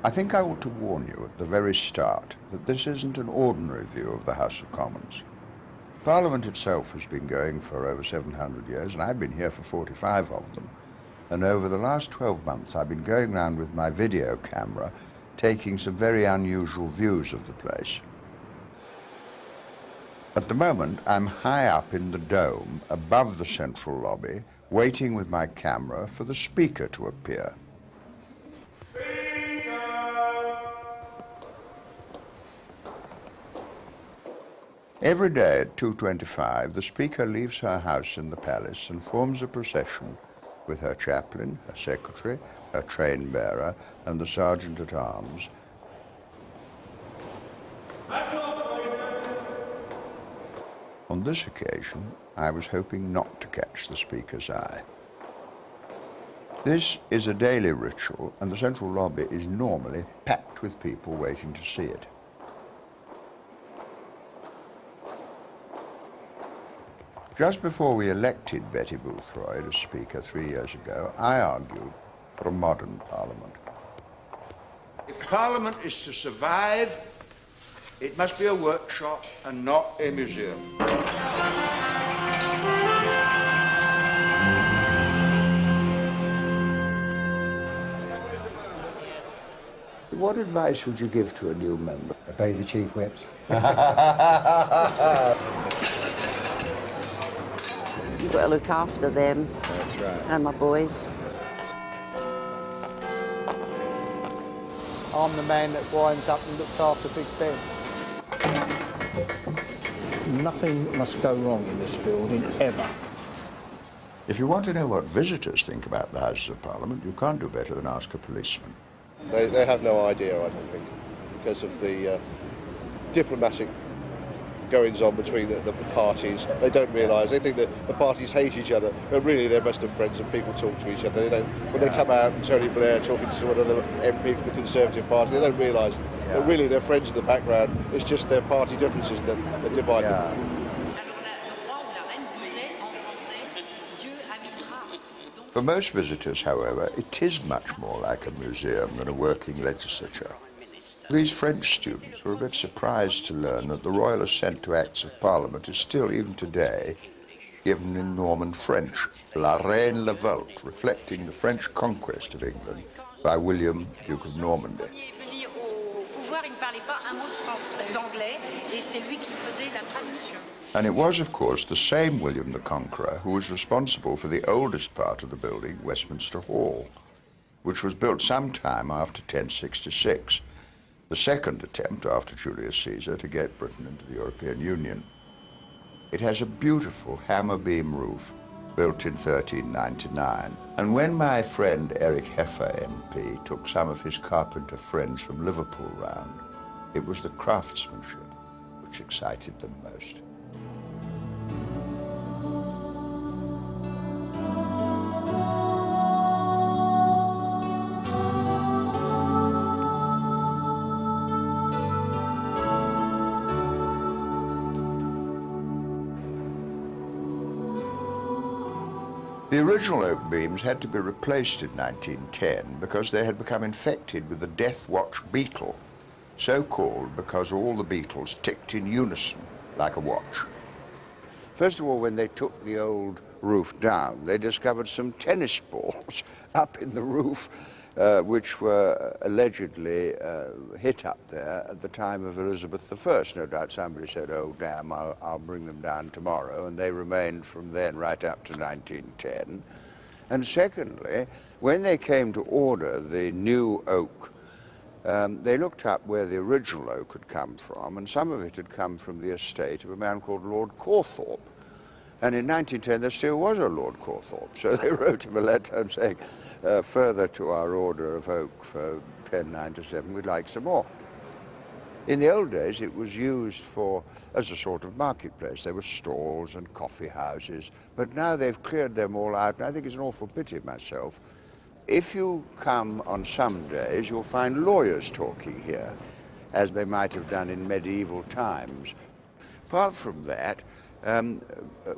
I think I ought to warn you at the very start that this isn't an ordinary view of the House of Commons. Parliament itself has been going for over 700 years, and I've been here for 45 of them. And over the last 12 months, I've been going around with my video camera, taking some very unusual views of the place. At the moment, I'm high up in the dome, above the central lobby, waiting with my camera for the Speaker to appear. Every day at 2:25, the Speaker leaves her house in the palace and forms a procession with her chaplain, her secretary, her train bearer, and the sergeant-at-arms. On this occasion, I was hoping not to catch the Speaker's eye. This is a daily ritual, and the central lobby is normally packed with people waiting to see it. Just before we elected Betty Boothroyd as Speaker 3 years ago, I argued for a modern Parliament. If Parliament is to survive, it must be a workshop and not a museum. What advice would you give to a new member? Obey the chief whips. You've got to look after them. That's right. And my boys. I'm the man that winds up and looks after Big Ben. Nothing must go wrong in this building, ever. If you want to know what visitors think about the Houses of Parliament, you can't do better than ask a policeman. They have no idea, I don't think, because of the diplomatic goings-on between the parties. They don't realise, they think that the parties hate each other, but really they're best of friends and people talk to each other. They don't, when they come out and Tony Blair talking to another MP from the Conservative Party, they don't realise that really they're friends in the background. It's just their party differences that divide them. For most visitors, however, it is much more like a museum than a working legislature. These French students were a bit surprised to learn that the royal assent to Acts of Parliament is still, even today, given in Norman French, La Reine le Veult, reflecting the French conquest of England by William, Duke of Normandy. And it was, of course, the same William the Conqueror who was responsible for the oldest part of the building, Westminster Hall, which was built some time after 1066, the second attempt after Julius Caesar to get Britain into the European Union. It has a beautiful hammer beam roof built in 1399. And when my friend Eric Heffer MP took some of his carpenter friends from Liverpool round, it was the craftsmanship which excited them most. The original oak beams had to be replaced in 1910 because they had become infected with the Death Watch beetle, so called because all the beetles ticked in unison like a watch. First of all, when they took the old roof down, they discovered some tennis balls up in the roof, which were allegedly hit up there at the time of Elizabeth I. No doubt somebody said, oh damn, I'll bring them down tomorrow, and they remained from then right up to 1910. And secondly, when they came to order the new oak, they looked up where the original oak had come from, and some of it had come from the estate of a man called Lord Cawthorpe. And in 1910, there still was a Lord Cawthorpe, so they wrote him a letter saying, further to our order of oak for 1097, we'd like some more. In the old days, it was used as a sort of marketplace. There were stalls and coffee houses, but now they've cleared them all out, and I think it's an awful pity myself. If you come on some days, you'll find lawyers talking here, as they might have done in medieval times. Apart from that,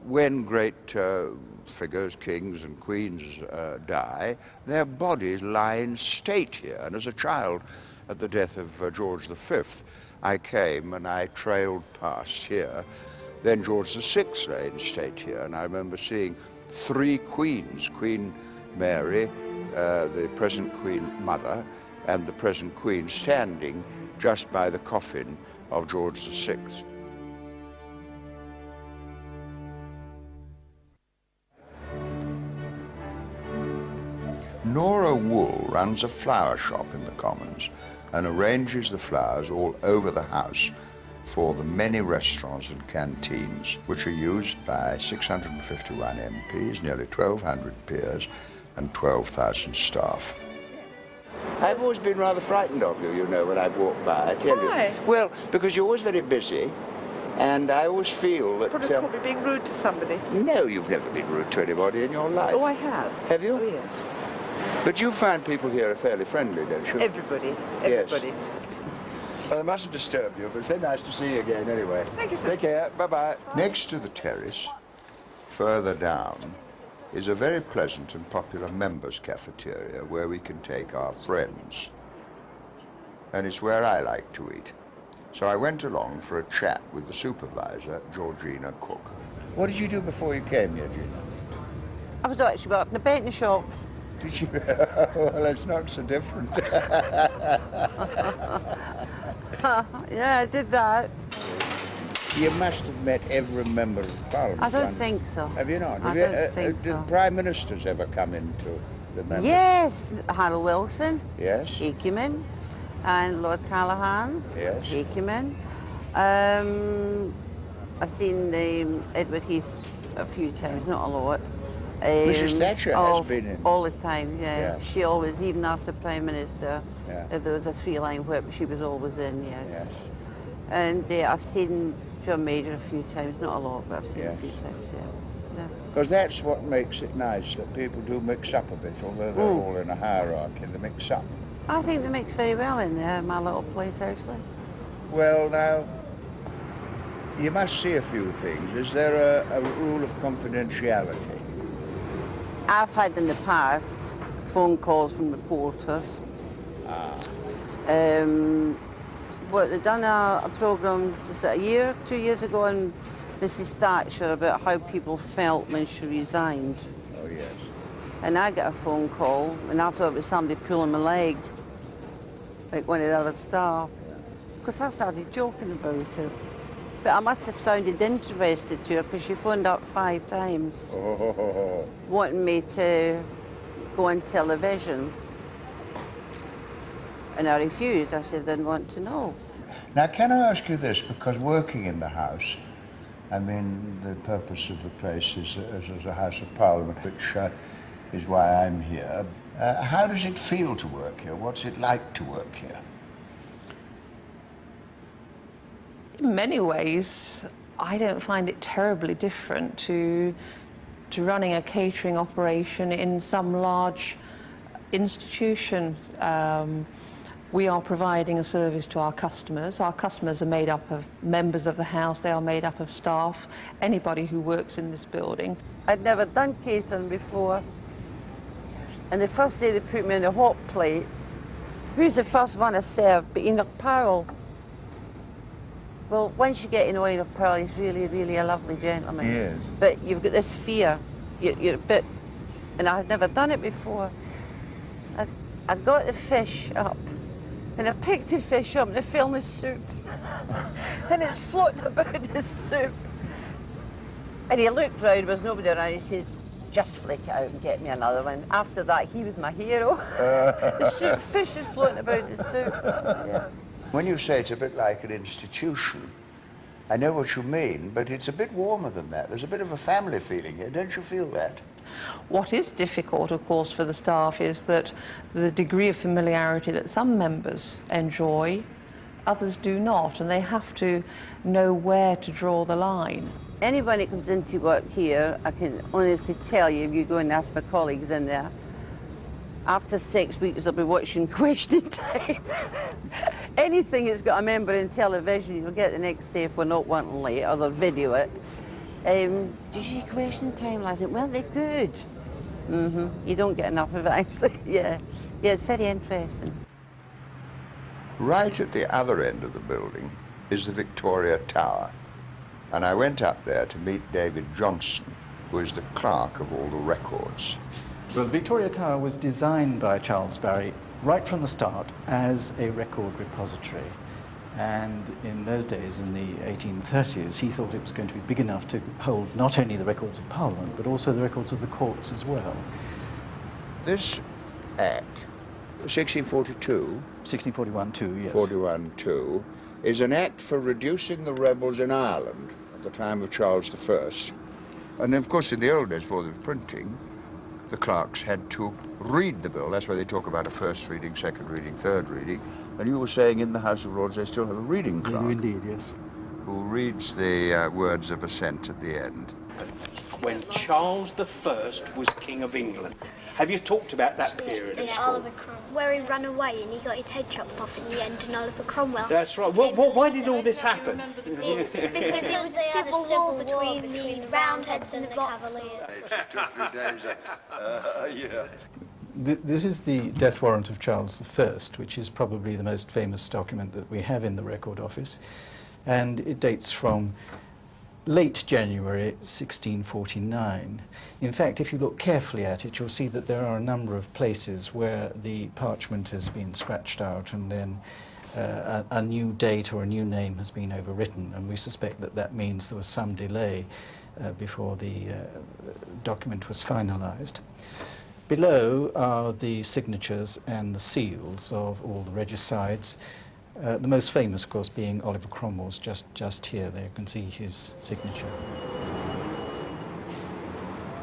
when great figures, kings and queens die, their bodies lie in state here. And as a child, at the death of George V, I came and I trailed past here. Then George VI lay in state here, and I remember seeing 3 queens, Queen Mary, the present Queen Mother, and the present Queen standing just by the coffin of George VI. Nora Wool runs a flower shop in the Commons and arranges the flowers all over the house for the many restaurants and canteens which are used by 651 MPs, nearly 1,200 peers and 12,000 staff. I've always been rather frightened of you, you know, when I've walked by, I tell Why? you. Well, because you're always very busy, and I always feel that... Probably being rude to somebody. No, you've never been rude to anybody in your life. Oh, I have. Have you? Oh, yes. But you find people here are fairly friendly, don't you? Everybody. Yes. Everybody. Well, I mustn't disturb you, but it's so nice to see you again anyway. Thank you, sir. Take care. Bye-bye. Next to the terrace, further down, is a very pleasant and popular members' cafeteria where we can take our friends. And it's where I like to eat. So I went along for a chat with the supervisor, Georgina Cook. What did you do before you came here, Gina? I was actually working in a betting shop. Did you? Well, it's not so different. Yeah, I did that. You must have met every member of Parliament. I don't think so. Have you not? I don't think so. Did Prime Ministers ever come into the members? Yes, Harold Wilson. Yes. He came in. And Lord Callaghan. Yes. He came in. I've seen Edward Heath a few times, not a lot. Mrs. Thatcher has been in. All the time, yeah. Yeah. She always, even after Prime Minister, Yeah. if there was a three-line whip, she was always in, yes. Yes. And I've seen John Major a few times, not a lot, but I've seen Yes. a few times, yeah. Because that's what makes it nice, that people do mix up a bit, although they're all in a hierarchy, they mix up. I think they mix very well in there, my little place, actually. Well, now, you must see a few things. Is there a rule of confidentiality? I've had in the past phone calls from reporters. But they've done a programme, was it a year, 2 years ago, on Mrs. Thatcher about how people felt when she resigned. Oh, yes. And I got a phone call, and I thought it was somebody pulling my leg, like one of the other staff. Because I started joking about it. But I must have sounded interested to her because she phoned up 5 times, wanting me to go on television. And I refused. I said I didn't want to know. Now, can I ask you this? Because working in the House, I mean, the purpose of the place is as a House of Parliament, which is why I'm here. How does it feel to work here? What's it like to work here? In many ways, I don't find it terribly different to running a catering operation in some large institution. We are providing a service to our customers. Our customers are made up of members of the House, they are made up of staff, anybody who works in this building. I'd never done catering before. And the first day they put me on a hot plate, who's the first one to serve but Enoch Powell? Well, once you get to know Enoch Powell, he's really, really a lovely gentleman. Yes. But you've got this fear. You're a bit, and I've never done it before. I got the fish up, and I picked the fish up, and it fell in the soup. And it's floating about in the soup. And he looked round, there was nobody around, he says, just flick it out and get me another one. After that, he was my hero. The soup, fish is floating about in the soup. Yeah. When you say it's a bit like an institution, I know what you mean, but it's a bit warmer than that. There's a bit of a family feeling here. Don't you feel that? What is difficult, of course, for the staff is that the degree of familiarity that some members enjoy, others do not, and they have to know where to draw the line. Anyone that comes into work here, I can honestly tell you, if you go and ask my colleagues in there, after 6 weeks they'll be watching Question Time. Anything that's got a member in television, you'll get the next day if we're not wanting late, or they'll video it. Did you see Question Time last night? Weren't they good? You don't get enough of it, actually. Yeah, it's very interesting. Right at the other end of the building is the Victoria Tower, and I went up there to meet David Johnson, who is the clerk of all the records. Well, the Victoria Tower was designed by Charles Barry right from the start as a record repository. And in those days, in the 1830s, he thought it was going to be big enough to hold not only the records of Parliament, but also the records of the courts as well. This Act, 1642, 1641 too, yes. 41-2, is an act for reducing the rebels in Ireland at the time of Charles I. And of course, in the old days, before the printing, the clerks had to read the bill. That's why they talk about a first reading, second reading, third reading. And you were saying in the House of Lords they still have a reading clerk. They do indeed, yes. Who reads the words of assent at the end. When Charles I was King of England. Have you talked about that period at school? Oliver Cromwell, where he ran away and he got his head chopped off in the end, and Oliver Cromwell. That's right. Why did all this happen? Because it was a civil war between the Roundheads and the Cavaliers. This is the death warrant of Charles I, which is probably the most famous document that we have in the Record Office, and it dates from late January 1649. In fact, if you look carefully at it, you'll see that there are a number of places where the parchment has been scratched out and then a new date or a new name has been overwritten, and we suspect that that means there was some delay before the document was finalised. Below are the signatures and the seals of all the regicides. The most famous, of course, being Oliver Cromwell's just here. There you can see his signature.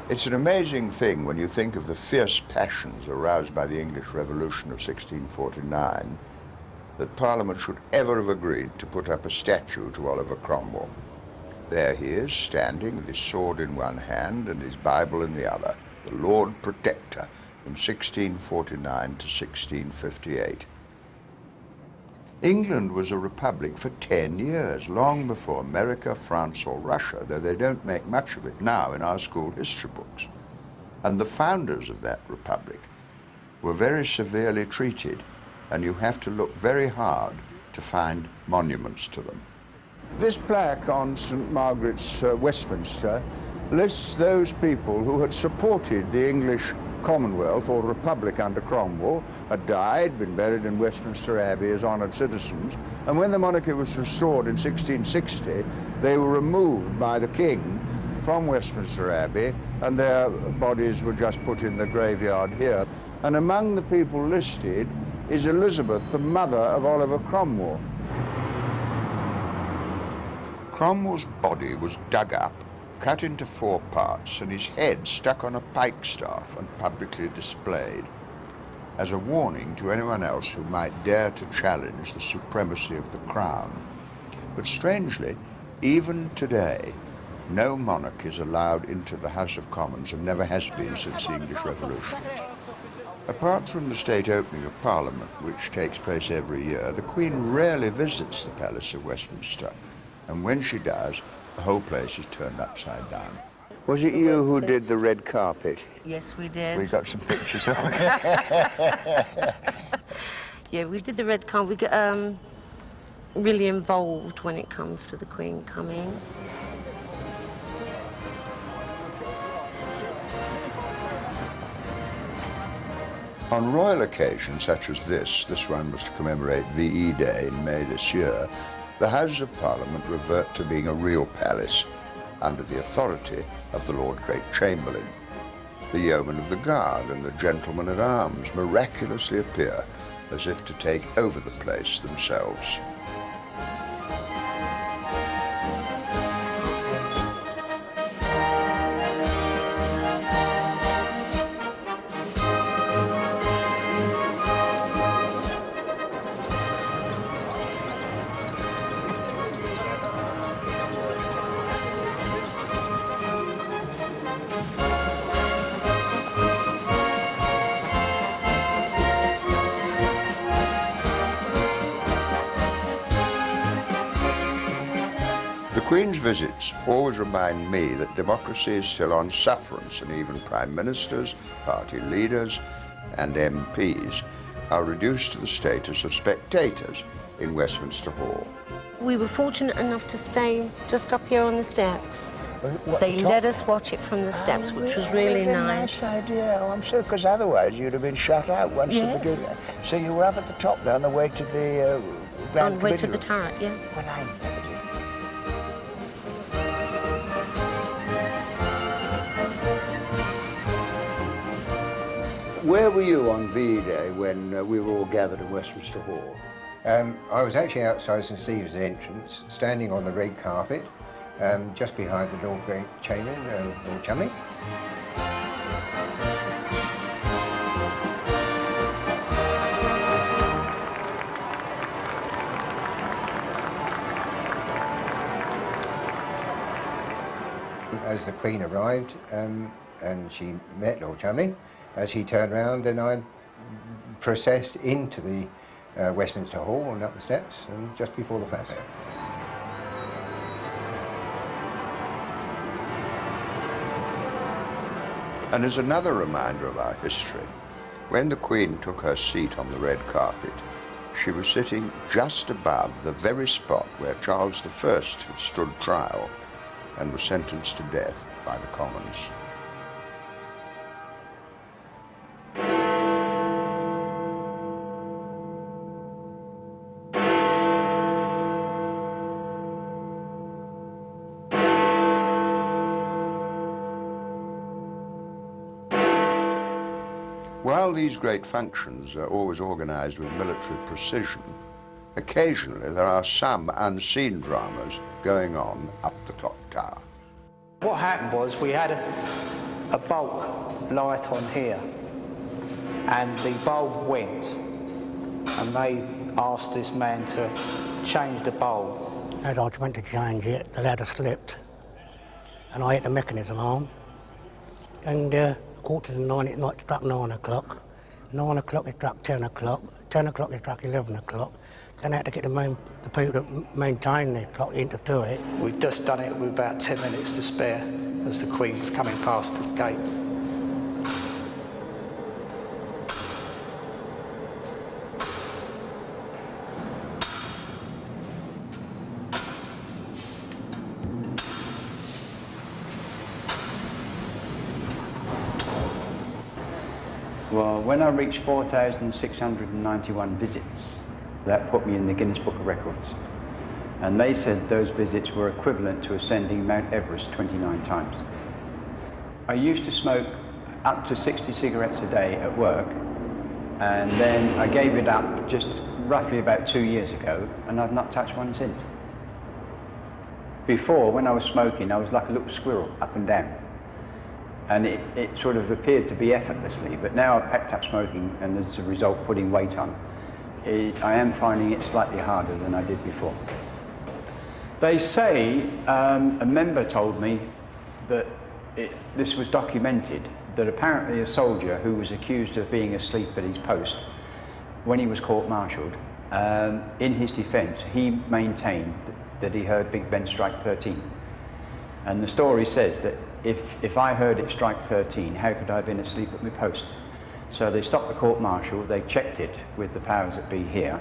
It's an amazing thing when you think of the fierce passions aroused by the English Revolution of 1649 that Parliament should ever have agreed to put up a statue to Oliver Cromwell. There he is, standing with his sword in one hand and his Bible in the other, the Lord Protector from 1649 to 1658. England was a republic for 10 years, long before America, France or Russia, though they don't make much of it now in our school history books. And the founders of that republic were very severely treated, and you have to look very hard to find monuments to them. This plaque on St. Margaret's, Westminster, lists those people who had supported the English Commonwealth or Republic under Cromwell, had died, been buried in Westminster Abbey as honoured citizens, and when the monarchy was restored in 1660, they were removed by the King from Westminster Abbey, and their bodies were just put in the graveyard here. And among the people listed is Elizabeth, the mother of Oliver Cromwell. Cromwell's body was dug up, cut into 4 parts, and his head stuck on a pikestaff and publicly displayed as a warning to anyone else who might dare to challenge the supremacy of the crown. But strangely, even today, no monarch is allowed into the House of Commons and never has been since the English Revolution. Apart from the state opening of Parliament, which takes place every year, the Queen rarely visits the Palace of Westminster, and when she does, the whole place is turned upside down. Was it you who did the red carpet? Yes, we did. We got some pictures of it. Yeah, we did the red carpet. We got really involved when it comes to the Queen coming. On royal occasions such as this one was to commemorate VE Day in May this year, the Houses of Parliament revert to being a real palace under the authority of the Lord Great Chamberlain. The yeomen of the guard and the gentlemen at arms miraculously appear as if to take over the place themselves. The Queen's visits always remind me that democracy is still on sufferance, and even prime ministers, party leaders and MPs are reduced to the status of spectators in Westminster Hall. We were fortunate enough to stay just up here on the steps. They let us watch it from the steps, which was really nice. Nice idea. Oh, I'm sure, because otherwise you'd have been shut out once the beginning. So you were up at the top there on the way to the Grand On the way to Committee the room. turret, yeah. Well, I never did. Where were you on VE Day when we were all gathered in Westminster Hall? I was actually outside St Stephen's entrance, standing on the red carpet, just behind the Lord Great Chamberlain, Lord Chummy. As the Queen arrived, and she met Lord Chummy, as he turned round, then I processed into the Westminster Hall and up the steps, and just before the fanfare. And as another reminder of our history, when the Queen took her seat on the red carpet, she was sitting just above the very spot where Charles I had stood trial and was sentenced to death by the Commons. While these great functions are always organised with military precision, occasionally there are some unseen dramas going on up the clock tower. What happened was we had a bulk light on here, and the bulb went, and they asked this man to change the bulb. As I went to change it, the ladder slipped, and I hit the mechanism arm, and 8:45 at night struck 9 o'clock. 9 o'clock it struck 10 o'clock. 10 o'clock it struck 11 o'clock. Then I had to get the people that maintain the clock in to do it. We'd just done it with about 10 minutes to spare as the Queen was coming past the gates. Well, when I reached 4,691 visits, that put me in the Guinness Book of Records. And they said those visits were equivalent to ascending Mount Everest 29 times. I used to smoke up to 60 cigarettes a day at work, and then I gave it up just roughly about 2 years ago, and I've not touched one since. Before, when I was smoking, I was like a little squirrel, up and down. And it sort of appeared to be effortlessly, but now I've packed up smoking, and as a result putting weight on, I am finding it slightly harder than I did before. They say, a member told me that this was documented, that apparently a soldier who was accused of being asleep at his post, when he was court-martialed, in his defence, he maintained that he heard Big Ben strike 13. And the story says that if I heard it strike 13, how could I have been asleep at my post? So they stopped the court-martial, they checked it with the powers that be here,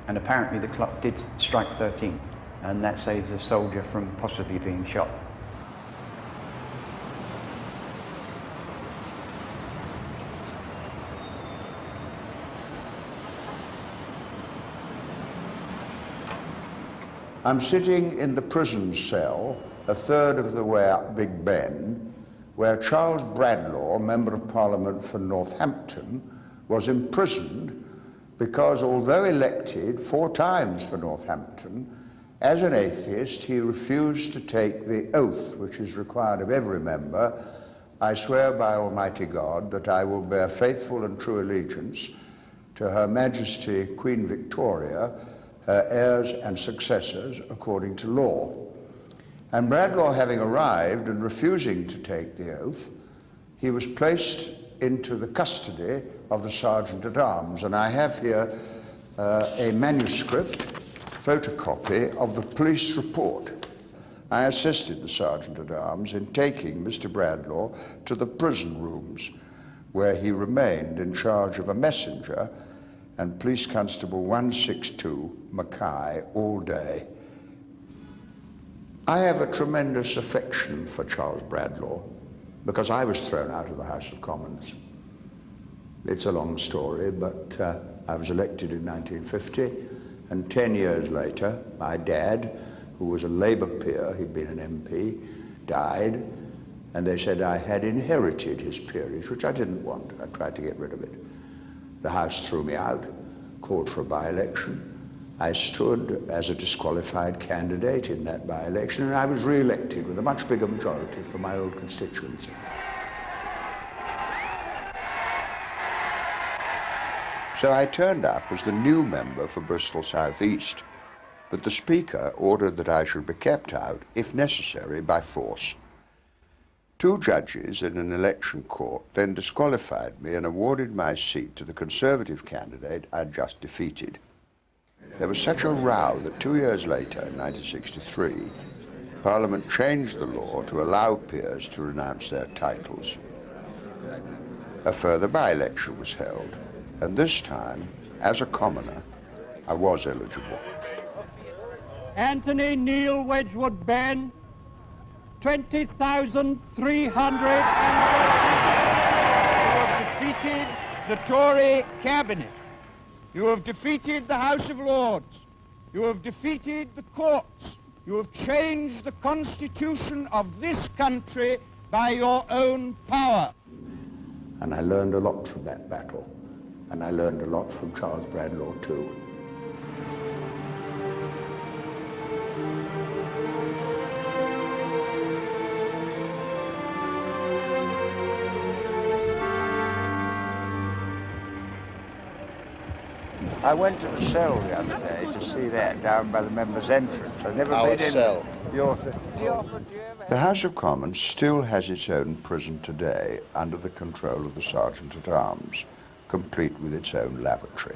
and apparently the clock did strike 13, and that saves a soldier from possibly being shot. I'm sitting in the prison cell, a third of the way up Big Ben, where Charles Bradlaugh, Member of Parliament for Northampton, was imprisoned because, although elected 4 times for Northampton, as an atheist he refused to take the oath which is required of every member. I swear by Almighty God that I will bear faithful and true allegiance to Her Majesty Queen Victoria, her heirs and successors according to law. And Bradlaugh having arrived and refusing to take the oath, he was placed into the custody of the Sergeant-at-Arms. And I have here a manuscript, photocopy of the police report. I assisted the Sergeant-at-Arms in taking Mr. Bradlaugh to the prison rooms, where he remained in charge of a messenger and Police Constable 162 Mackay all day. I have a tremendous affection for Charles Bradlaugh because I was thrown out of the House of Commons. It's a long story, but I was elected in 1950, and 10 years later, my dad, who was a Labour peer, he'd been an MP, died, and they said I had inherited his peerage, which I didn't want. I tried to get rid of it. The House threw me out, called for a by-election. I stood as a disqualified candidate in that by-election, and I was re-elected with a much bigger majority from my old constituency. So I turned up as the new member for Bristol South East, but the Speaker ordered that I should be kept out, if necessary, by force. 2 judges in an election court then disqualified me and awarded my seat to the Conservative candidate I'd just defeated. There was such a row that 2 years later, in 1963, Parliament changed the law to allow peers to renounce their titles. A further by-election was held, and this time, as a commoner, I was eligible. Anthony Neil Wedgwood Benn, 20,300. You have defeated the Tory cabinet. You have defeated the House of Lords. You have defeated the courts. You have changed the constitution of this country by your own power. And I learned a lot from that battle. And I learned a lot from Charles Bradlaugh too. I went to the cell the other day to see that down by the members' entrance. I've never been in cell. The House of Commons still has its own prison today under the control of the Sergeant-at-Arms, complete with its own lavatory.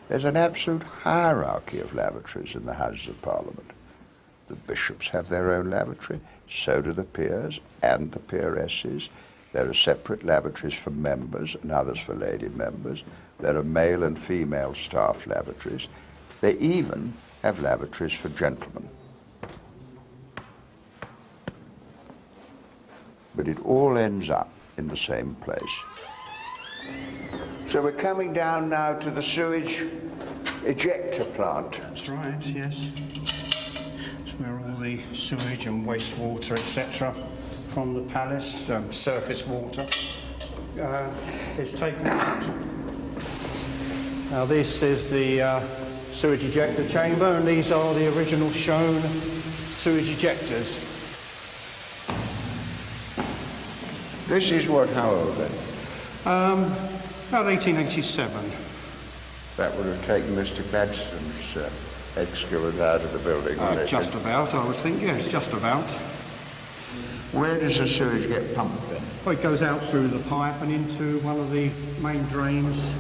There's an absolute hierarchy of lavatories in the Houses of Parliament. The bishops have their own lavatory, so do the peers and the peeresses. There are separate lavatories for members and others for lady members. There are male and female staff lavatories. They even have lavatories for gentlemen. But it all ends up in the same place. So we're coming down now to the sewage ejector plant. That's right, yes. It's where all the sewage and wastewater, etc., from the palace, surface water, is taken out. Now this is the sewage ejector chamber, and these are the original shown sewage ejectors. This is what, how old then? About 1887. That would have taken Mr. Gladstone's excavate out of the building. Just about, I would think, yes, just about. Where does the sewage get pumped then? Well, it goes out through the pipe and into one of the main drains.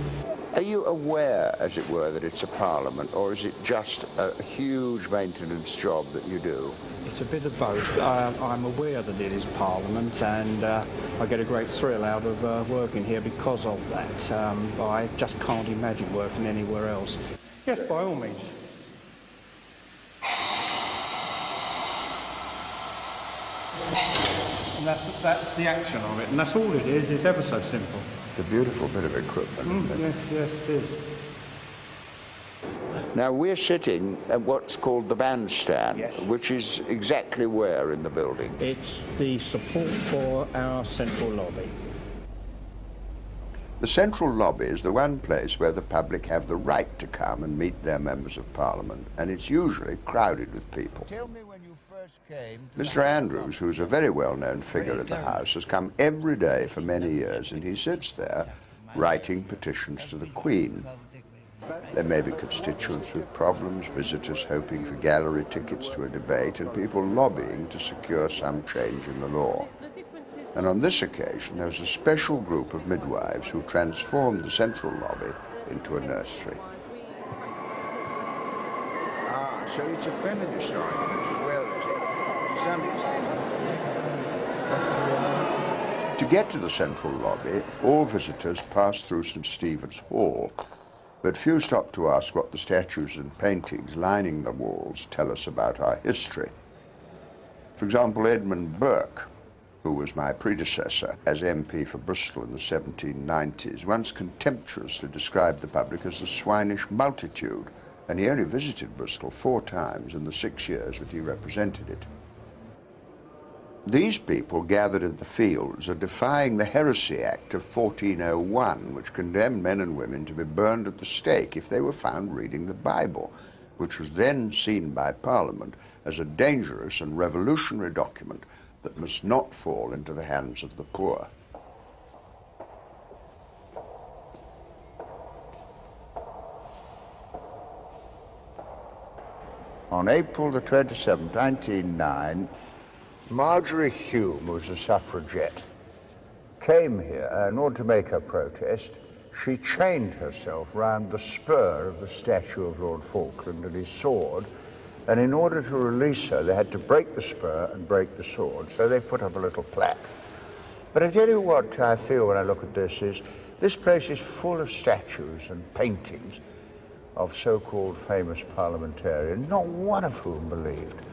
Are you aware, as it were, that it's a parliament, or is it just a huge maintenance job that you do? It's a bit of both. I'm aware that it is Parliament, and I get a great thrill out of working here because of that. I just can't imagine working anywhere else. Yes, by all means. And that's the action of it, and that's all it is. It's ever so simple. It's a beautiful bit of equipment, isn't it? Yes, yes, it is. Now, we're sitting at what's called the bandstand, yes, which is exactly where in the building? It's the support for our central lobby. The central lobby is the one place where the public have the right to come and meet their members of Parliament, and it's usually crowded with people. Tell me when you first came to Mr. Andrews, who's a very well-known figure in the House, has come every day for many years, and he sits there writing petitions to the Queen. There may be constituents with problems, visitors hoping for gallery tickets to a debate, and people lobbying to secure some change in the law. And on this occasion, there was a special group of midwives who transformed the central lobby into a nursery. Ah, so it's a feminist argument as well, is it? To get to the central lobby, all visitors pass through St. Stephen's Hall, But few stop to ask what the statues and paintings lining the walls tell us about our history. For example, Edmund Burke, who was my predecessor as MP for Bristol in the 1790s, once contemptuously described the public as the swinish multitude, and he only visited Bristol 4 times in the 6 years that he represented it. These people gathered in the fields are defying the Heresy Act of 1401, which condemned men and women to be burned at the stake if they were found reading the Bible, which was then seen by Parliament as a dangerous and revolutionary document that must not fall into the hands of the poor. On April the 27th, 1909, Marjorie Hume, who was a suffragette, came here in order to make her protest. She chained herself round the spur of the statue of Lord Falkland and his sword, and in order to release her, they had to break the spur and break the sword, so they put up a little plaque. But I tell you what I feel when I look at this is, this place is full of statues and paintings of so-called famous parliamentarians, not one of whom believed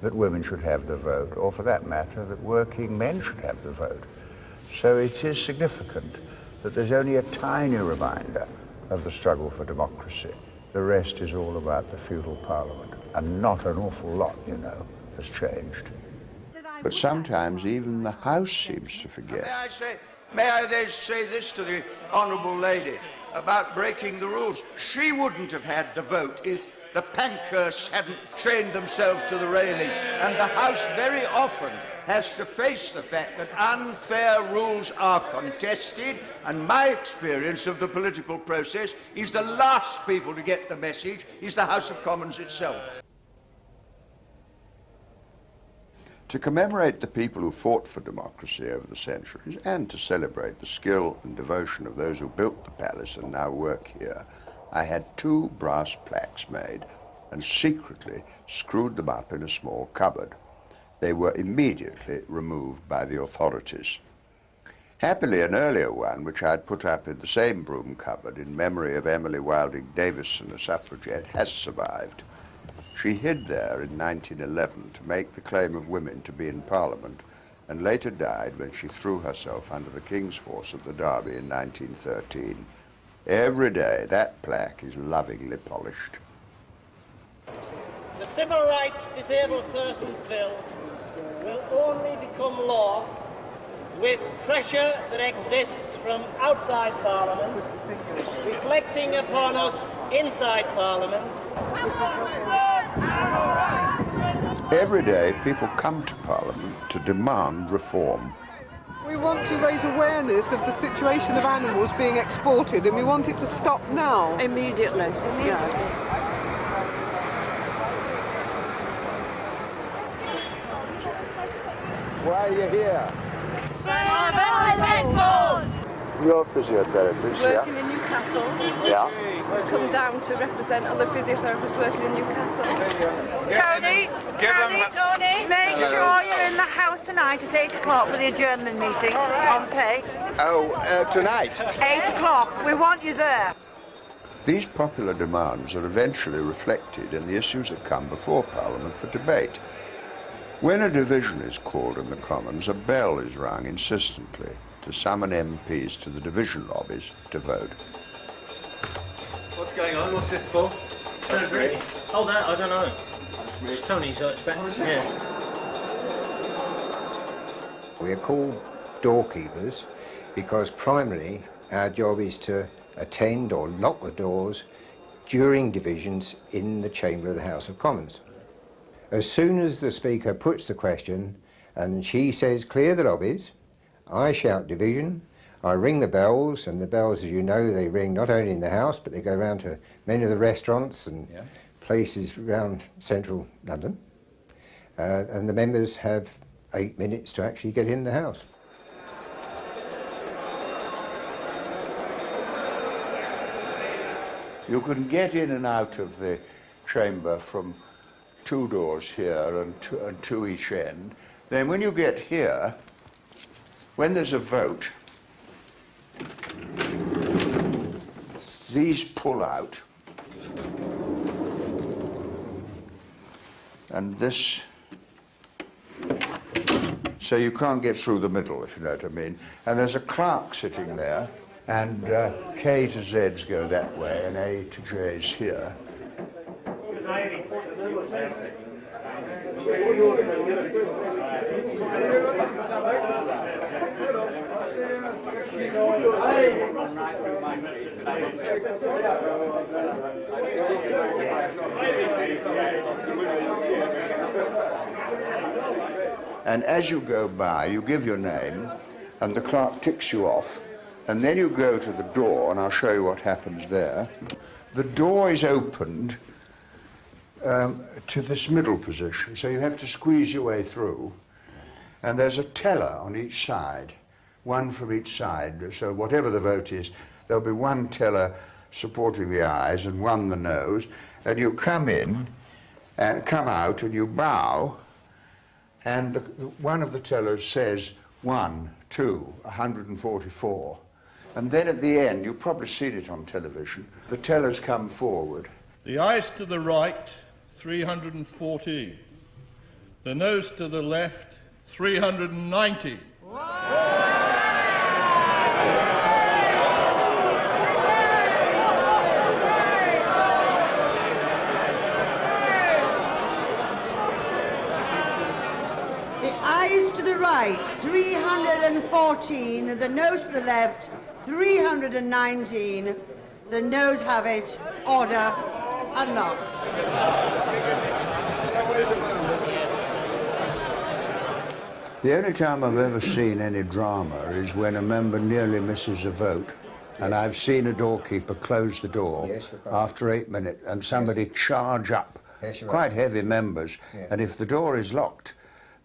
that women should have the vote, or for that matter, that working men should have the vote. So it is significant that there's only a tiny reminder of the struggle for democracy. The rest is all about the feudal parliament, and not an awful lot, you know, has changed. But sometimes even the House seems to forget. May I then say this to the honourable lady about breaking the rules? She wouldn't have had the vote if the Pankhursts hadn't trained themselves to the railing, and the House very often has to face the fact that unfair rules are contested, and my experience of the political process is the last people to get the message is the House of Commons itself. To commemorate the people who fought for democracy over the centuries, and to celebrate the skill and devotion of those who built the palace and now work here, I had 2 brass plaques made and secretly screwed them up in a small cupboard. They were immediately removed by the authorities. Happily, an earlier one, which I had put up in the same broom cupboard in memory of Emily Wilding Davison, a suffragette, has survived. She hid there in 1911 to make the claim of women to be in Parliament, and later died when she threw herself under the King's horse at the Derby in 1913. Every day that plaque is lovingly polished. The Civil Rights Disabled Persons Bill will only become law with pressure that exists from outside Parliament, reflecting upon us inside Parliament. Every day people come to Parliament to demand reform. We want to raise awareness of the situation of animals being exported, and we want it to stop now. Immediately. Yes. Why are you here? You're a physiotherapist, Working in Newcastle. Yeah. We've come down to represent other physiotherapists working in Newcastle. Tony, make sure you're in the House tonight at 8 o'clock for the adjournment meeting on pay. Oh, tonight? 8 o'clock. We want you there. These popular demands are eventually reflected in the issues that come before Parliament for debate. When a division is called in the Commons, a bell is rung insistently to summon MPs to the division lobbies to vote. What's going on? What's this for? Oh, that? I don't know. It's Tony, so it's better. Yeah. We are called doorkeepers because primarily our job is to attend or lock the doors during divisions in the chamber of the House of Commons. As soon as the Speaker puts the question and she says clear the lobbies, I shout division, I ring the bells, and the bells, as you know, they ring not only in the House, but they go round to many of the restaurants and places around central London. And the members have 8 minutes to actually get in the House. You can get in and out of the chamber from 2 doors here and two each end. Then when you get here, when there's a vote, these pull out, and this, so you can't get through the middle, if you know what I mean. And there's a clerk sitting there, and K to Z's go that way, and A to J's here. And as you go by, you give your name, and the clerk ticks you off, and then you go to the door, and I'll show you what happens there. The door is opened to this middle position, so you have to squeeze your way through, and there's a teller on each side, one from each side, so whatever the vote is, there'll be one teller supporting the eyes and one the nose, and you come in and come out and you bow, and one of the tellers says 1, 2, 144, and then at the end, you've probably seen it on television, the tellers come forward. The eyes to the right, 314. The nose to the left, 390. The eyes to the right, 314. The nose to the left, 319. The nose have it. Order unlocked. The only time I've ever seen any drama is when a member nearly misses a vote. And I've seen a doorkeeper close the door after 8 minutes and somebody charge up, quite heavy members, and if the door is locked,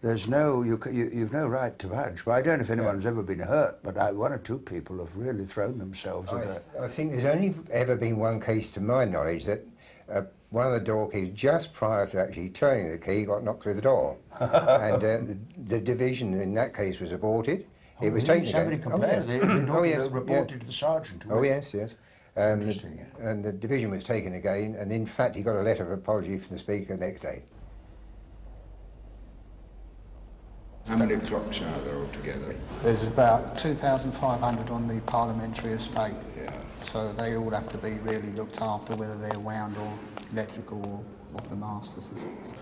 there's no, you've no right to budge. But I don't know if anyone's ever been hurt, but one or two people have really thrown themselves at it. I think there's only ever been one case to my knowledge that one of the doorkeepers, just prior to actually turning the key, got knocked through the door. And the division in that case was aborted. It was taken somebody again. complained. They reported to the sergeant. Oh, yes, yes. And the division was taken again, and in fact he got a letter of apology from the Speaker the next day. How many clocks are there altogether? There's about 2,500 on the parliamentary estate. So they all have to be really looked after, whether they're wound or electrical or of the master systems.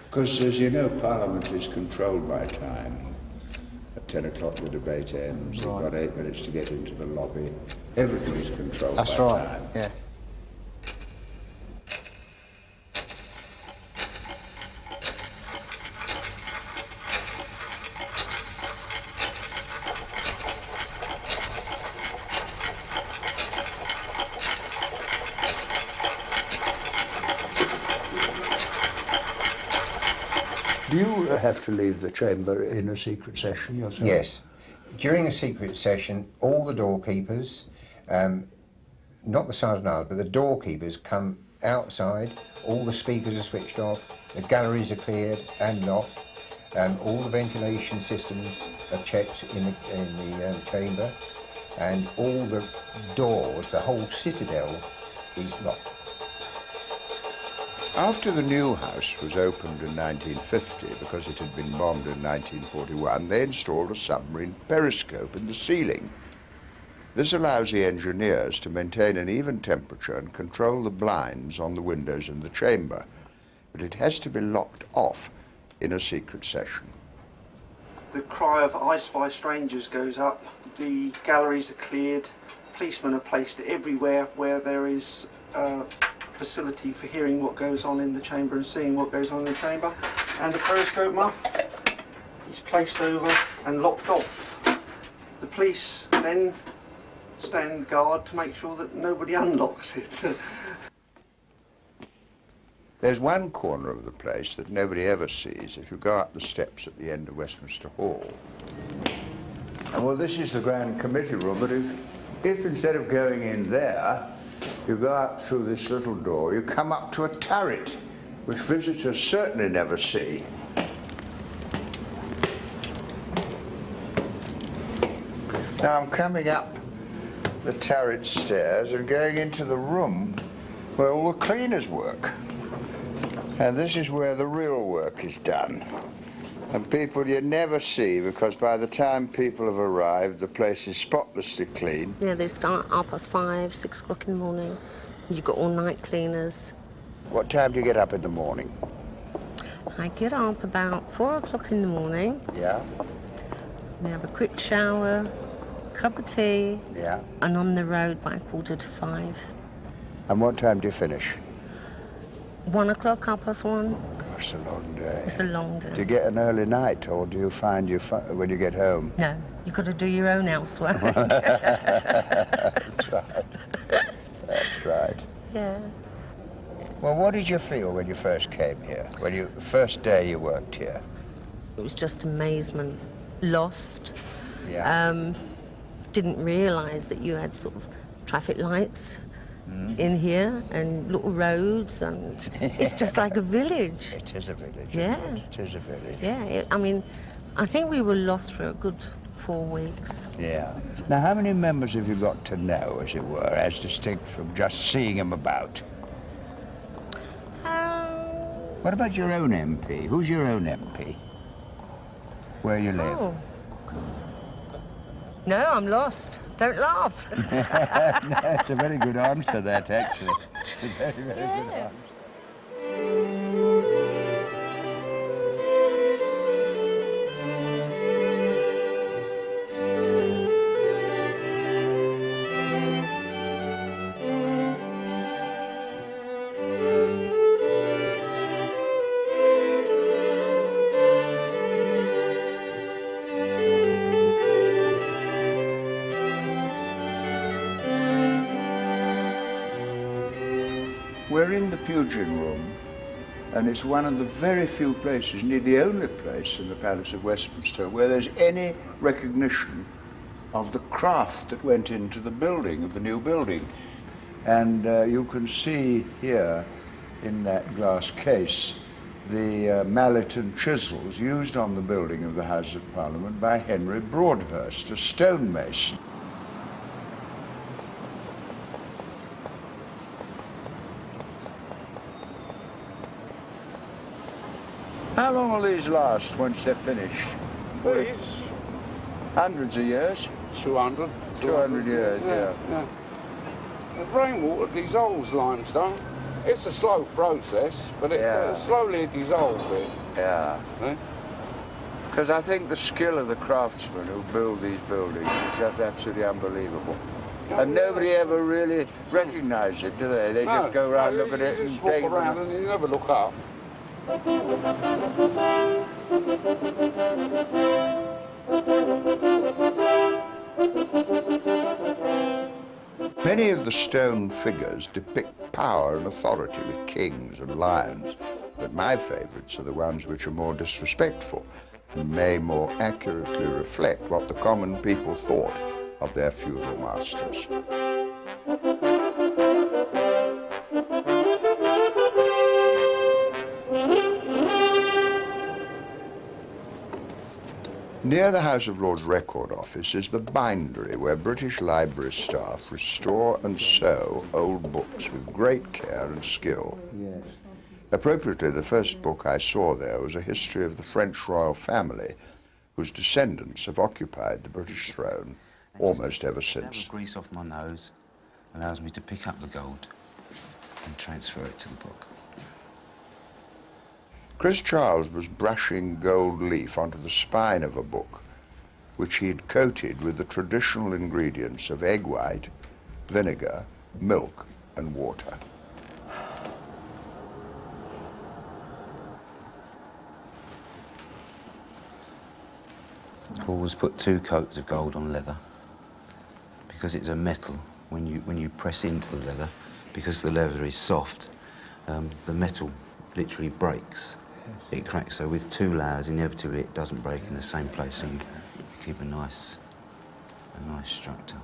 Because, as you know, Parliament is controlled by time. At 10 o'clock the debate ends. You've got 8 minutes to get into the lobby. Everything is controlled by time. That's right, yeah. Do you have to leave the chamber in a secret session yourself? Yes. During a secret session, all the doorkeepers, not the sergeant arms, but the doorkeepers come outside, all the speakers are switched off, the galleries are cleared and locked, all the ventilation systems are checked in the chamber, and all the doors, the whole citadel is locked. After the new house was opened in 1950, because it had been bombed in 1941, they installed a submarine periscope in the ceiling. This allows the engineers to maintain an even temperature and control the blinds on the windows in the chamber, but it has to be locked off in a secret session. The cry of "I spy strangers" goes up, the galleries are cleared, policemen are placed everywhere where there is facility for hearing what goes on in the chamber and seeing what goes on in the chamber, and the periscope muff is placed over and locked off. The police then stand guard to make sure that nobody unlocks it. There's one corner of the place that nobody ever sees if you go up the steps at the end of Westminster Hall. And well, this is the Grand Committee room, but if instead of going in there, you go out through this little door, you come up to a turret, which visitors certainly never see. Now I'm coming up the turret stairs and going into the room where all the cleaners work. And this is where the real work is done. And people you never see, because by the time people have arrived, the place is spotlessly clean. Yeah, they start 5:30, 6 o'clock in the morning. You've got all night cleaners. What time do you get up in the morning? I get up about 4 o'clock in the morning. Yeah. We have a quick shower, cup of tea. Yeah. And on the road by 4:45. And what time do you finish? 1 o'clock, 1:30. Gosh, it's a long day. It's a long day. Do you get an early night, or do you find when you get home? No, you've got to do your own housework. That's right. That's right. Yeah. Well, what did you feel when you first came here? The first day you worked here? It was just amazement. Lost. Yeah. Didn't realise that you had sort of traffic lights in here and little roads, and it's just like a village. It is a village. Yeah. It is a village. Yeah, I mean, I think we were lost for a good 4 weeks. Yeah. Now, how many members have you got to know, as it were, as distinct from just seeing them about? What about your own MP? Who's your own MP? Where you live? Oh. No, I'm lost. Don't laugh. No, it's a very good answer, that, actually. It's a very, very good answer. We're in the Pugin Room, and it's one of the very few places, indeed the only place in the Palace of Westminster, where there's any recognition of the craft that went into the building, of the new building. And you can see here in that glass case the mallet and chisels used on the building of the House of Parliament by Henry Broadhurst, a stonemason. How long will these last once they're finished? These? Hundreds of years? 200. 200 years, yeah. The rainwater dissolves limestone. It's a slow process, but it slowly dissolves it. Yeah. Because I think the skill of the craftsmen who build these buildings is just absolutely unbelievable. And nobody ever really recognises it, do they? They just go around, look at it and walk around and you never look up. Many of the stone figures depict power and authority with kings and lions, but my favourites are the ones which are more disrespectful and may more accurately reflect what the common people thought of their feudal masters. Near the House of Lords Record Office is the bindery, where British library staff restore and sew old books with great care and skill. Yes. Appropriately, the first book I saw there was a history of the French royal family, whose descendants have occupied the British throne almost ever since. The grease off my nose allows me to pick up the gold and transfer it to the book. Chris Charles was brushing gold leaf onto the spine of a book, which he'd coated with the traditional ingredients of egg white, vinegar, milk, and water. I always put 2 coats of gold on leather because it's a metal. When you press into the leather, because the leather is soft, the metal literally breaks. It cracks. So with 2 layers, inevitably it doesn't break in the same place, so you keep a nice structure.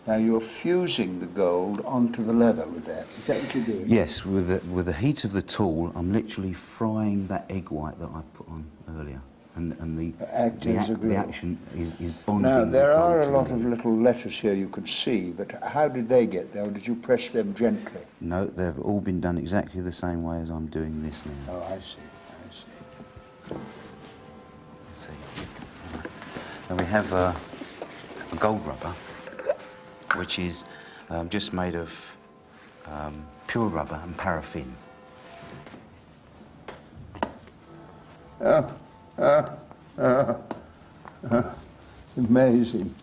Now you're fusing the gold onto the leather with that. Is that what you're doing? Yes, with the heat of the tool, I'm literally frying that egg white that I put on earlier. and the agree. action is bonding. Now, there the are gold a to lot the of little letters here you can see, but how did they get there, or did you press them gently? No, they've all been done exactly the same way as I'm doing this now. Oh, I see. Let's see. And we have a gold rubber, which is just made of pure rubber and paraffin. Amazing.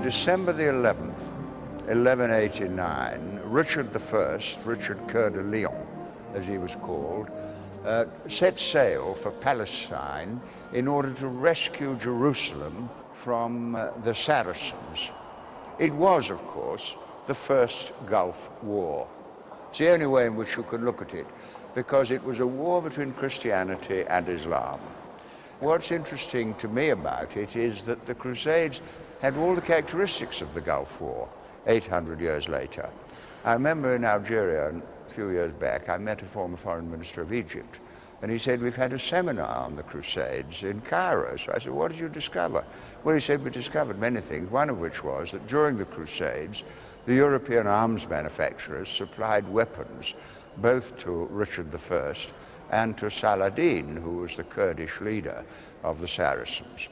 December the 11th, 1189, Richard I, Richard Coeur de Lion, as he was called, set sail for Palestine in order to rescue Jerusalem from the Saracens. It was, of course, the first Gulf War. It's the only way in which you could look at it, because it was a war between Christianity and Islam. What's interesting to me about it is that the Crusades had all the characteristics of the Gulf War 800 years later. I remember in Algeria a few years back, I met a former foreign minister of Egypt, and he said, we've had a seminar on the Crusades in Cairo. So I said, what did you discover? Well, he said, we discovered many things, one of which was that during the Crusades, the European arms manufacturers supplied weapons both to Richard I and to Saladin, who was the Kurdish leader of the Saracens.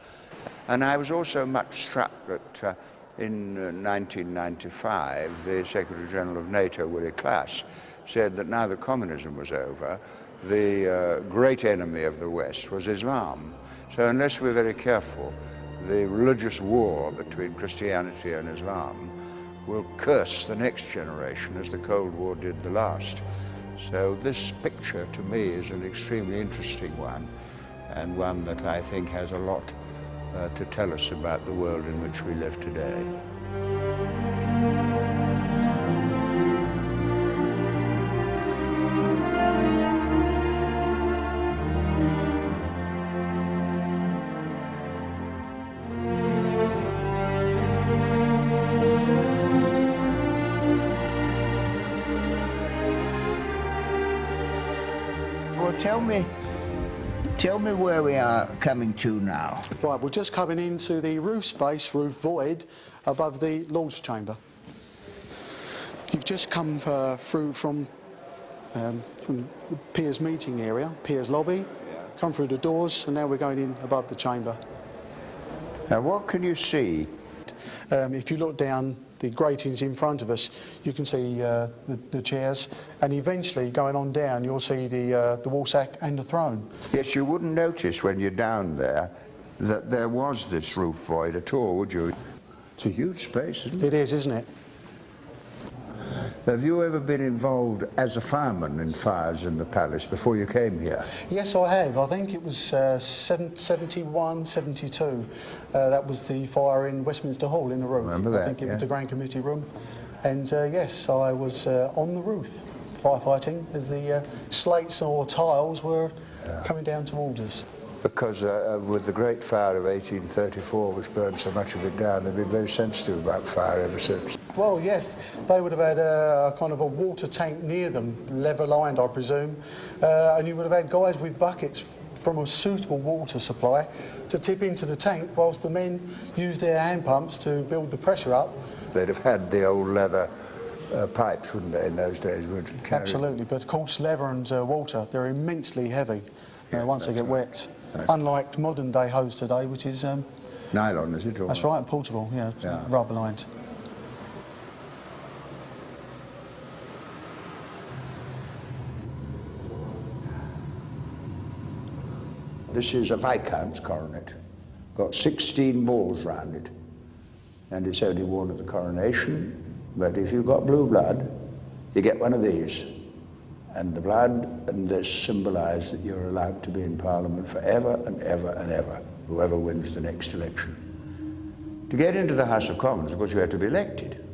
And I was also much struck that in 1995, the Secretary General of NATO, Willy Klaas, said that now that communism was over, the great enemy of the West was Islam. So unless we're very careful, the religious war between Christianity and Islam will curse the next generation as the Cold War did the last. So this picture, to me, is an extremely interesting one, and one that I think has a lot to tell us about the world in which we live today. Well, tell me where we are coming to now. Right, we're just coming into the roof space, roof void, above the Lord's Chamber. You've just come through from the Peers meeting area, Peers lobby, come through the doors, and now we're going in above the chamber. Now, what can you see? If you look down the gratings in front of us, you can see the chairs, and eventually going on down you'll see the woolsack and the throne. Yes, you wouldn't notice when you're down there that there was this roof void at all, would you? It's a huge space, isn't it? It is, isn't it? Have you ever been involved as a fireman in fires in the palace before you came here? Yes, I have. I think it was 71, 72. That was the fire in Westminster Hall in the roof. Remember that, I think it was the Grand Committee room. And yes, I was on the roof firefighting as the slates or tiles were coming down towards us. Because with the Great Fire of 1834, which burned so much of it down, they've been very sensitive about fire ever since. Well, yes, they would have had a kind of a water tank near them, level-lined, I presume, and you would have had guys with buckets from a suitable water supply to tip into the tank whilst the men used their hand pumps to build the pressure up. They'd have had the old leather pipes, wouldn't they, in those days? Absolutely, but of course leather and water, they're immensely heavy once they get wet. Unlike modern day hose today, which is nylon, is it? That's right, portable, rubber lined. This is a Viscount's coronet. Got 16 balls round it, and it's only worn at the coronation. But if you've got blue blood, you get one of these. And the blood and this symbolise that you're allowed to be in Parliament forever and ever and ever, whoever wins the next election. To get into the House of Commons, of course, you have to be elected.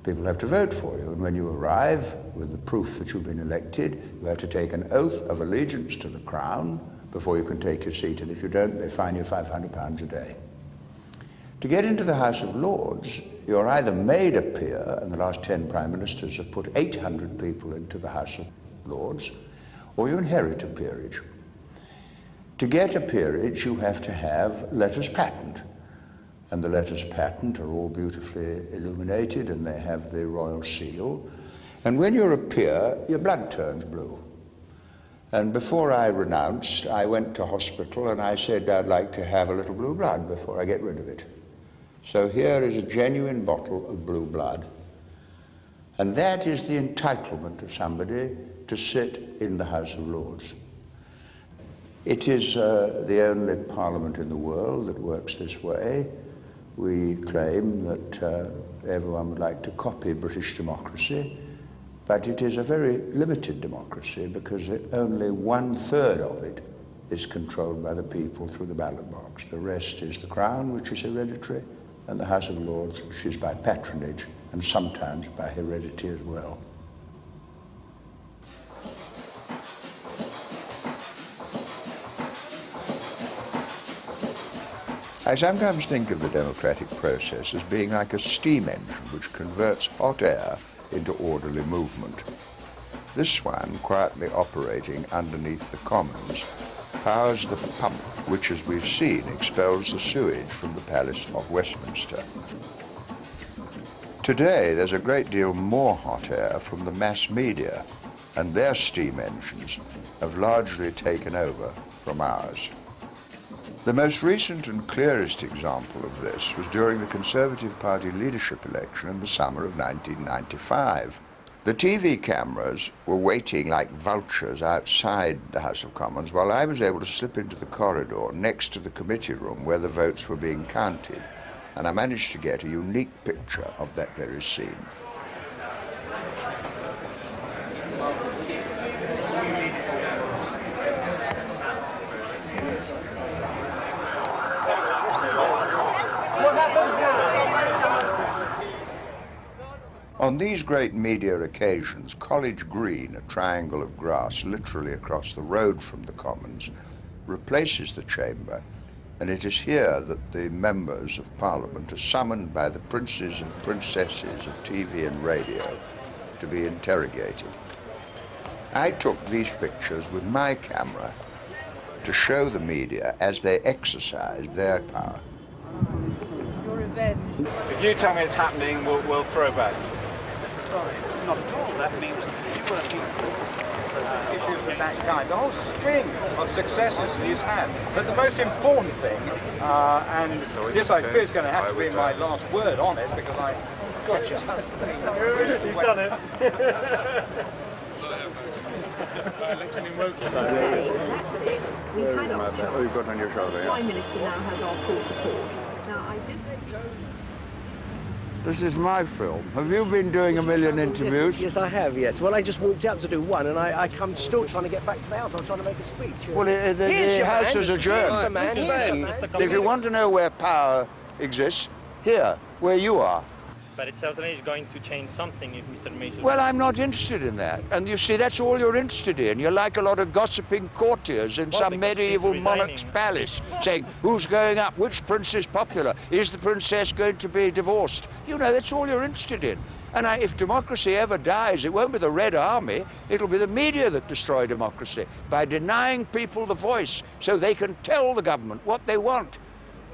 People have to vote for you, and when you arrive with the proof that you've been elected, you have to take an oath of allegiance to the Crown before you can take your seat, and if you don't, they fine you £500 a day. To get into the House of Lords, you're either made a peer, and the last 10 Prime Ministers have put 800 people into the House of Lords, or you inherit a peerage. To get a peerage, you have to have letters patent, and the letters patent are all beautifully illuminated, and they have the royal seal. And when you're a peer, your blood turns blue. And before I renounced, I went to hospital and I said I'd like to have a little blue blood before I get rid of it. So here is a genuine bottle of blue blood. And that is the entitlement of somebody to sit in the House of Lords. It is the only parliament in the world that works this way. We claim that everyone would like to copy British democracy, but it is a very limited democracy because only 1/3 of it is controlled by the people through the ballot box. The rest is the Crown, which is hereditary, and the House of Lords, which is by patronage and sometimes by heredity as well. I sometimes think of the democratic process as being like a steam engine which converts hot air into orderly movement. This one, quietly operating underneath the Commons, powers the pump which, as we've seen, expels the sewage from the Palace of Westminster. Today, there's a great deal more hot air from the mass media, and their steam engines have largely taken over from ours. The most recent and clearest example of this was during the Conservative Party leadership election in the summer of 1995. The TV cameras were waiting like vultures outside the House of Commons while I was able to slip into the corridor next to the committee room where the votes were being counted, and I managed to get a unique picture of that very scene. On these great media occasions, College Green, a triangle of grass literally across the road from the Commons, replaces the chamber, and it is here that the members of Parliament are summoned by the princes and princesses of TV and radio to be interrogated. I took these pictures with my camera to show the media as they exercise their power. If you tell me it's happening, we'll throw back. Not at all. That means fewer issues of that kind. The whole string of successes he's had. But the most important thing, and this I fear is going to have to be my last word on it, because I got you. He's done it. Oh, you've got on your shoulder, yeah. Prime Minister now has our full support. Now, I did... This is my film. Have you been doing a million interviews? Yes, I have, yes. Well, I just walked out to do one, and I come still trying to get back to the house. I was trying to make a speech. Well, the House is adjourned. Here's the man. Here's the man. If you want to know where power exists, here, where you are. But it certainly is going to change something if Mr. Mason... Well, I'm not interested in that. And you see, that's all you're interested in. You're like a lot of gossiping courtiers in some medieval monarch's palace, saying, who's going up, which prince is popular, is the princess going to be divorced? You know, that's all you're interested in. And if democracy ever dies, it won't be the Red Army, it'll be the media that destroy democracy, by denying people the voice so they can tell the government what they want.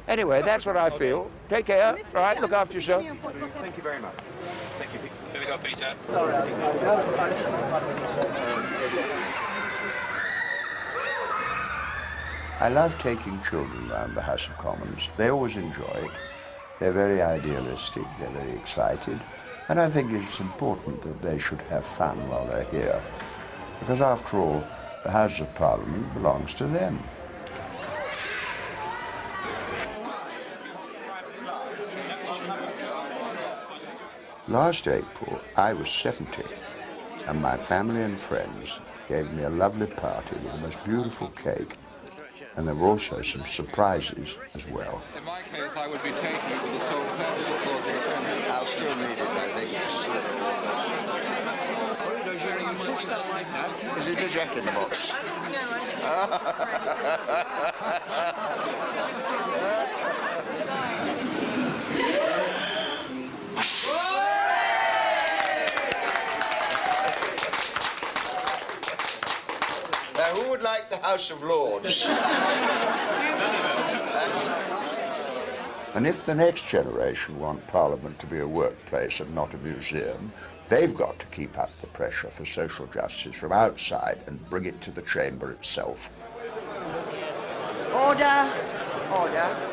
Anyway, that's what I feel. Take care. All right, look after yourself. Thank you very much. Thank you. Here we go, Peter. I love taking children around the House of Commons. They always enjoy it. They're very idealistic, they're very excited, and I think it's important that they should have fun while they're here. Because after all, the House of Parliament belongs to them. Last April, I was 70, and my family and friends gave me a lovely party with the most beautiful cake, and there were also some surprises as well. In my case, I would be taking it with the sole purpose of causing offence. I'll still need it, I think. Push that like that. Is it a jack in the box? Now, who would like the House of Lords? And if the next generation want Parliament to be a workplace and not a museum, they've got to keep up the pressure for social justice from outside and bring it to the chamber itself. Order. Order.